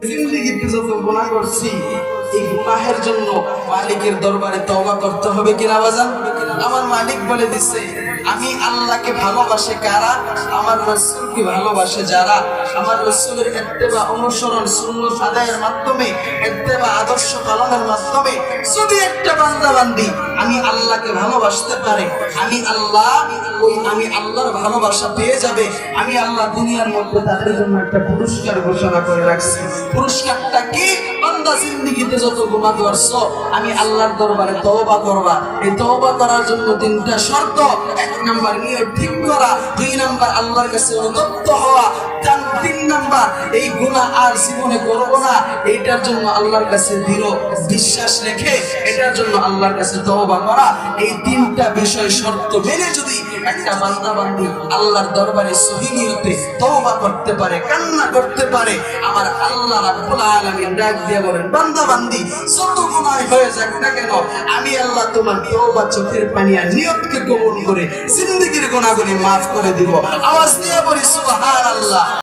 জিন্দেগিতে যত গুনাহ করছি এই গুনাহের জন্য মালিকের দরবারে তওবা করতে হবে কিনা বাজান? আমার মালিক বলে দিচ্ছে আমি আল্লাহকে ভালোবাসে কারা? আমার রাসূলকে ভালোবাসে যারা। আমার রাসূলের ইত্তেবা অনুসরণ সুন্নাত আদায়ের মাধ্যমে ইত্তেবা আদর্শ পালনের মাধ্যমে যদি একটা বান্দা বান্দি আমি আল্লাহকে ভালোবাসতে পারে, আমি আল্লাহর ভালোবাসা পেয়ে যাবে। আমি আল্লাহ দুনিয়ার মধ্যে তাদের জন্য একটা পুরস্কার ঘোষণা করে রাখছি। পুরস্কারটা কি? বান্দা জিন্দেগিতে যত গুনাহ করছো আমি আল্লাহর দরবারে তওবা করবা। এই তওবা করার জন্য তিনটা শর্ত। এক নাম্বার নিয়ত ঠিক করা, দুই নাম্বার আল্লাহর কাছে অনুতপ্ত হওয়া, তিন নাম্বার এই গুনাহ আর জীবনে করব না এটার জন্য আল্লাহর কাছে দৃঢ় বিশ্বাস রেখে এটার জন্য আল্লাহর কাছে তওবা করা। এই তিনটা বিষয় শর্ত মেনে যদি একটা বান্দা বান্দি আল্লাহর দরবারে সহি নিয়তে তওবা করতে পারে, কান্না করতে পারে, আমার আল্লাহ রাব্বুল আলামিন ডাক দিয়ে বলেন বান্দা বান্দি যত গুনাহ হয়ে যাক না কেন আমি আল্লাহ তোমার তওবা চোখের পানি আর নিয়তকে কবুল করে জিন্দেগীর গুনাহগুলি maaf করে দিব। আওয়াজ দিয়ে বলি সুবহানাল্লাহ।